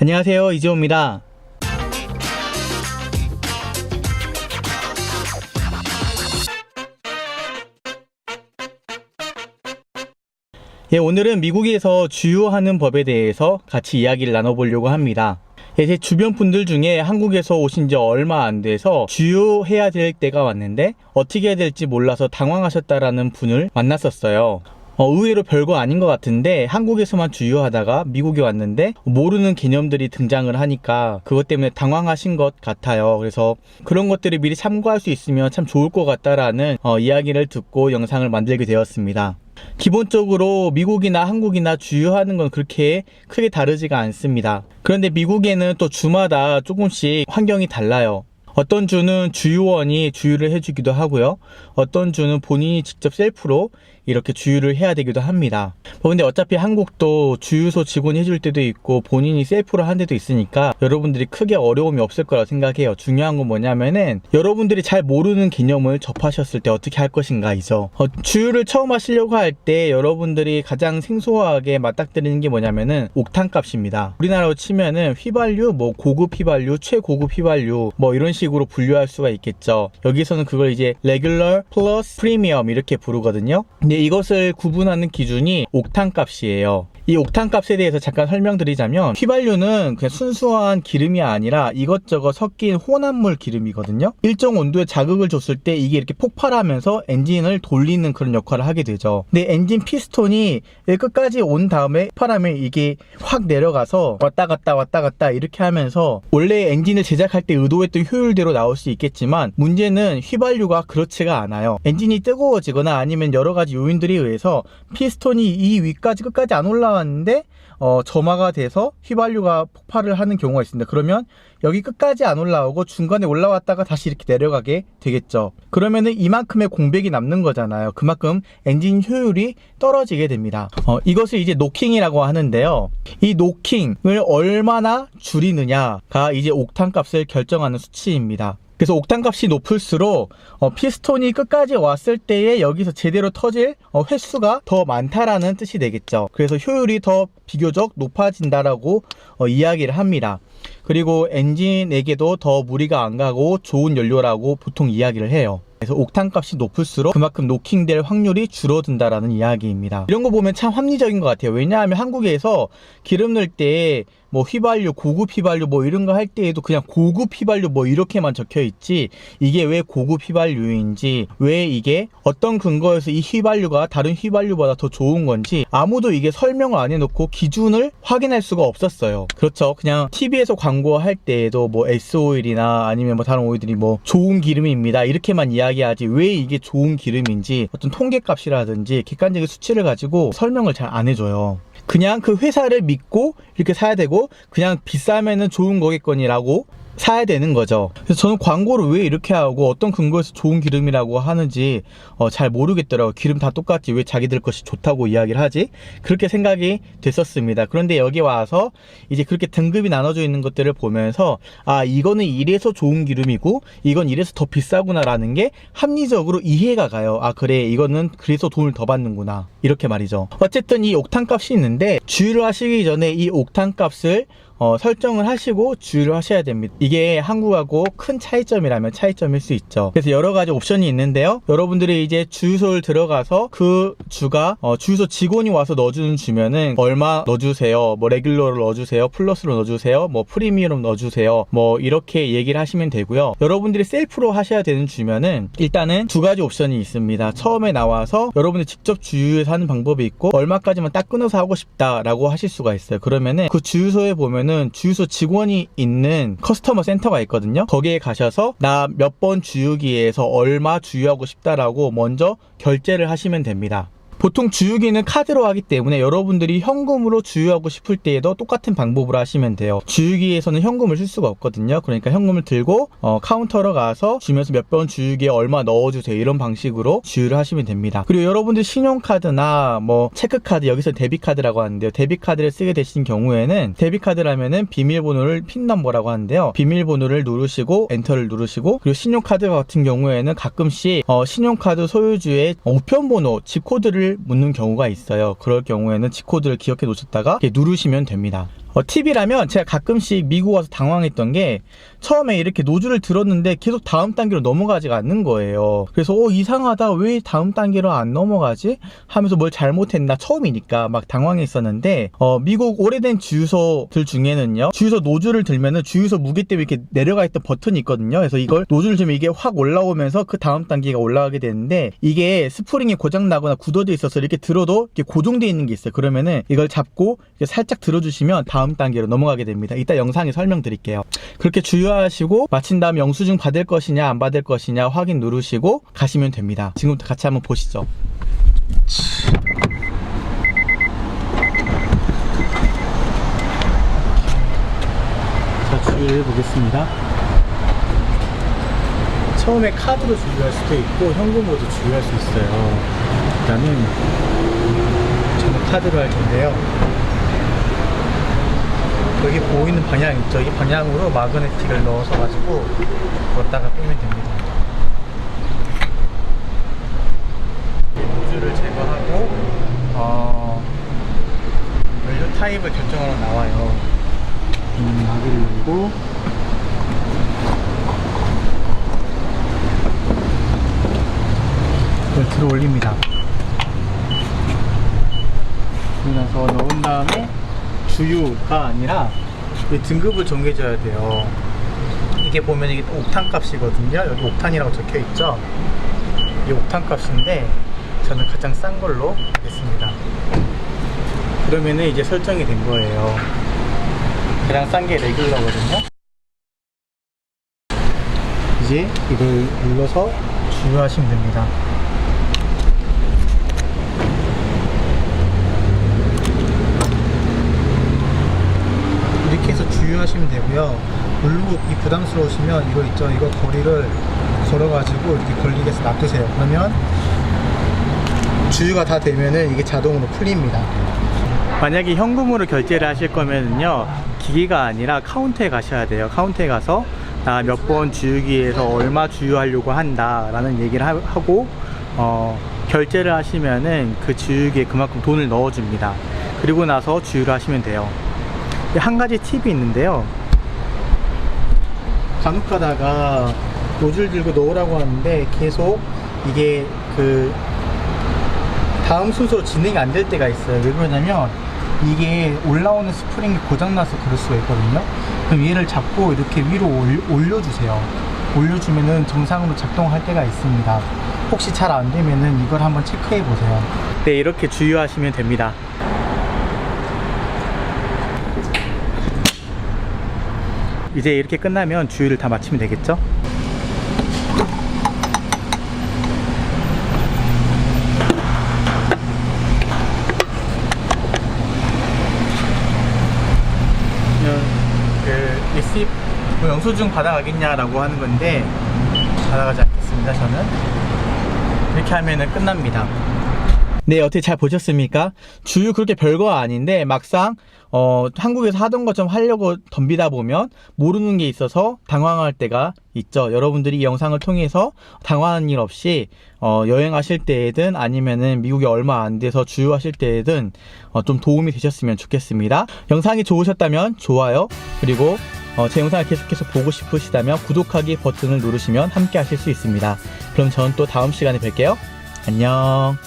안녕하세요, 이재호입니다. 오늘은 미국에서 주유하는 법에 대해서 같이 이야기를 나눠보려고 합니다. 제 주변 분들 중에 한국에서 오신 지 얼마 안 돼서 주유해야 될 때가 왔는데 어떻게 해야 될지 몰라서 당황하셨다라는 분을 만났었어요. 의외로 별거 아닌 것 같은데 한국에서만 주유하다가 미국에 왔는데 모르는 개념들이 등장을 하니까 그것 때문에 당황하신 것 같아요. 그래서 그런 것들을 미리 참고할 수 있으면 참 좋을 것 같다라는 이야기를 듣고 영상을 만들게 되었습니다. 기본적으로 미국이나 한국이나 주유하는 건 그렇게 크게 다르지가 않습니다. 그런데 미국에는 또 주마다 조금씩 환경이 달라요. 어떤 주는 주유원이 주유를 해주기도 하고요. 어떤 주는 본인이 직접 셀프로 이렇게 주유를 해야 되기도 합니다. 근데 어차피 한국도 주유소 직원이 해줄 때도 있고 본인이 셀프로 한 데도 있으니까 여러분들이 크게 어려움이 없을 거라 생각해요. 중요한 건 뭐냐면은 여러분들이 잘 모르는 개념을 접하셨을 때 어떻게 할 것인가이죠. 주유를 처음 하시려고 할 때 여러분들이 가장 생소하게 맞닥뜨리는 게 뭐냐면은 옥탄 값입니다. 우리나라로 치면은 휘발유, 고급 휘발유, 최고급 휘발유 이런 식으로 분류할 수가 있겠죠. 여기서는 그걸 이제 레귤러 플러스 프리미엄 이렇게 부르거든요. 근데 이것을 구분하는 기준이 옥탄 값이에요. 이 옥탄 값에 대해서 잠깐 설명드리자면 휘발유는 그냥 순수한 기름이 아니라 이것저것 섞인 혼합물 기름이거든요. 일정 온도에 자극을 줬을 때 이게 이렇게 폭발하면서 엔진을 돌리는 그런 역할을 하게 되죠. 근데 엔진 피스톤이 끝까지 온 다음에 폭발하면 이게 확 내려가서 왔다 갔다 이렇게 하면서 원래 엔진을 제작할 때 의도했던 효율대로 나올 수 있겠지만 문제는 휘발유가 그렇지가 않아요. 엔진이 뜨거워지거나 아니면 여러 가지 요인들에 의해서 피스톤이 이 위까지 끝까지 안 올라왔는데 점화가 돼서 휘발유가 폭발을 하는 경우가 있습니다. 그러면 여기 끝까지 안 올라오고 중간에 올라왔다가 다시 이렇게 내려가게 되겠죠. 그러면은 이만큼의 공백이 남는 거잖아요. 그만큼 엔진 효율이 떨어지게 됩니다. 이것을 이제 노킹이라고 하는데요. 이 노킹을 얼마나 줄이느냐가 이제 옥탄 값을 결정하는 수치입니다. 그래서 옥탄 값이 높을수록 피스톤이 끝까지 왔을 때에 여기서 제대로 터질 횟수가 더 많다라는 뜻이 되겠죠. 그래서 효율이 더 비교적 높아진다라고 이야기를 합니다. 그리고 엔진에게도 더 무리가 안 가고 좋은 연료라고 보통 이야기를 해요. 그래서 옥탄 값이 높을수록 그만큼 노킹될 확률이 줄어든다라는 이야기입니다. 이런 거 보면 참 합리적인 것 같아요. 왜냐하면 한국에서 기름 넣을 때 휘발유, 고급 휘발유 이런 거 할 때에도 그냥 고급 휘발유 이렇게만 적혀 있지 이게 왜 고급 휘발유인지 왜 이게 어떤 근거에서 이 휘발유가 다른 휘발유보다 더 좋은 건지 아무도 이게 설명을 안 해놓고 기준을 확인할 수가 없었어요. 그렇죠. 그냥 TV에서 광고할 때에도 S오일이나 아니면 다른 오일들이 좋은 기름입니다 이렇게만 이야기하지 왜 이게 좋은 기름인지 어떤 통계값이라든지 객관적인 수치를 가지고 설명을 잘 안 해줘요. 그냥 그 회사를 믿고 이렇게 사야 되고 그냥 비싸면은 좋은 거겠거니라고 사야 되는 거죠. 그래서 저는 광고를 왜 이렇게 하고 어떤 근거에서 좋은 기름이라고 하는지 잘 모르겠더라고요. 기름 다 똑같지 왜 자기들 것이 좋다고 이야기를 하지? 그렇게 생각이 됐었습니다. 그런데 여기 와서 이제 그렇게 등급이 나눠져 있는 것들을 보면서 이거는 이래서 좋은 기름이고 이건 이래서 더 비싸구나 라는 게 합리적으로 이해가 가요. 그래 이거는 그래서 돈을 더 받는구나 이렇게 말이죠. 어쨌든 이 옥탄 값이 있는데 주유를 하시기 전에 이 옥탄 값을 설정을 하시고 주유를 하셔야 됩니다. 이게 한국하고 큰 차이점이라면 차이점일 수 있죠. 그래서 여러 가지 옵션이 있는데요. 여러분들이 이제 주유소를 들어가서 그 주가 주유소 직원이 와서 넣어주는 주면은 얼마 넣어주세요. 레귤러를 넣어주세요. 플러스로 넣어주세요. 프리미엄 넣어주세요. 이렇게 얘기를 하시면 되고요. 여러분들이 셀프로 하셔야 되는 주면은 일단은 두 가지 옵션이 있습니다. 처음에 나와서 여러분들이 직접 주유해서 하는 방법이 있고 얼마까지만 딱 끊어서 하고 싶다라고 하실 수가 있어요. 그러면은 그 주유소에 보면은 주유소 직원이 있는 커스터머 센터가 있거든요. 거기에 가셔서 나 몇 번 주유기에서 얼마 주유하고 싶다라고 먼저 결제를 하시면 됩니다. 보통 주유기는 카드로 하기 때문에 여러분들이 현금으로 주유하고 싶을 때에도 똑같은 방법으로 하시면 돼요. 주유기에서는 현금을 쓸 수가 없거든요. 그러니까 현금을 들고 카운터로 가서 주면서 몇 번 주유기에 얼마 넣어주세요 이런 방식으로 주유를 하시면 됩니다. 그리고 여러분들 신용카드나 체크카드, 여기서 데비카드라고 하는데요. 데비카드를 쓰게 되신 경우에는 데비카드라면은 비밀번호를 핀넘버라고 하는데요. 비밀번호를 누르시고 엔터를 누르시고 그리고 신용카드 같은 경우에는 가끔씩 신용카드 소유주의 우편번호, 집코드를 묻는 경우가 있어요. 그럴 경우에는 G코드를 기억해 놓으셨다가 이렇게 누르시면 됩니다. 팁이라면 제가 가끔씩 미국 와서 당황했던 게 처음에 이렇게 노즐을 들었는데 계속 다음 단계로 넘어가지가 않는 거예요. 그래서 이상하다, 왜 다음 단계로 안 넘어가지? 하면서 뭘 잘못했나, 처음이니까 막 당황했었는데 미국 오래된 주유소들 중에는요, 주유소 노즐을 들면은 주유소 무게 때문에 이렇게 내려가 있던 버튼이 있거든요. 그래서 이걸 노즐을 들면 이게 확 올라오면서 그 다음 단계가 올라가게 되는데, 이게 스프링이 고장 나거나 굳어져 있어서 이렇게 들어도 이렇게 고정되어 있는 게 있어요. 그러면은 이걸 잡고 이렇게 살짝 들어주시면 다음 단계로 넘어가게 됩니다. 이따 영상에 설명드릴게요. 그렇게 주유하시고 마친 다음 영수증 받을 것이냐 안 받을 것이냐 확인 누르시고 가시면 됩니다. 지금부터 같이 한번 보시죠. 자, 주유를 해보겠습니다. 처음에 카드로 주유할 수도 있고 현금으로도 주유할 수 있어요. 일단은 저는 카드로 할 텐데요. 여기 보이는 방향 있죠? 이 방향으로 마그네틱을 넣어서 가지고 넣었다가 빼면 됩니다. 노즐을 제거하고 연료 타입을 결정하러 나와요. 마개를 열고 이걸 들어 올립니다. 그리고 나서 넣은 다음에 주유가 아니라 등급을 정해줘야 돼요. 이게 보면 이게 옥탄 값이거든요. 여기 옥탄이라고 적혀 있죠. 이게 옥탄 값인데 저는 가장 싼 걸로 하겠습니다. 그러면은 이제 설정이 된 거예요. 가장 싼 게 레귤러거든요. 이제 이걸 눌러서 주유하시면 됩니다. 이렇게 해서 주유하시면 되고요. 물로 부담스러우시면 이거 있죠? 이거 거리를 걸어가지고 이렇게 걸리게 해서 놔두세요. 그러면 주유가 다 되면은 이게 자동으로 풀립니다. 만약에 현금으로 결제를 하실 거면은요, 기기가 아니라 카운터에 가셔야 돼요. 카운터에 가서 나 몇 번 주유기에서 얼마 주유하려고 한다 라는 얘기를 하고 결제를 하시면은 그 주유기에 그만큼 돈을 넣어줍니다. 그리고 나서 주유를 하시면 돼요. 한 가지 팁이 있는데요, 간혹 가다가 노즐 들고 넣으라고 하는데 계속 이게 그 다음 순서로 진행이 안 될 때가 있어요. 왜 그러냐면 이게 올라오는 스프링이 고장나서 그럴 수가 있거든요. 그럼 얘를 잡고 이렇게 위로 올려주세요. 올려주면은 정상으로 작동할 때가 있습니다. 혹시 잘 안 되면은 이걸 한번 체크해 보세요. 네, 이렇게 주유하시면 됩니다. 이제 이렇게 끝나면 주유를 다 마치면 되겠죠? 리시트 영수증 받아가겠냐라고 하는 건데 받아가지 않겠습니다. 저는 이렇게 하면은 끝납니다. 네, 어떻게 잘 보셨습니까? 주유 그렇게 별거 아닌데 막상 한국에서 하던 것처럼 하려고 덤비다 보면 모르는 게 있어서 당황할 때가 있죠. 여러분들이 이 영상을 통해서 당황하는 일 없이 여행하실 때에든 아니면은 미국에 얼마 안 돼서 주유하실 때에든 좀 도움이 되셨으면 좋겠습니다. 영상이 좋으셨다면 좋아요, 그리고 제 영상을 계속해서 보고 싶으시다면 구독하기 버튼을 누르시면 함께 하실 수 있습니다. 그럼 저는 또 다음 시간에 뵐게요. 안녕.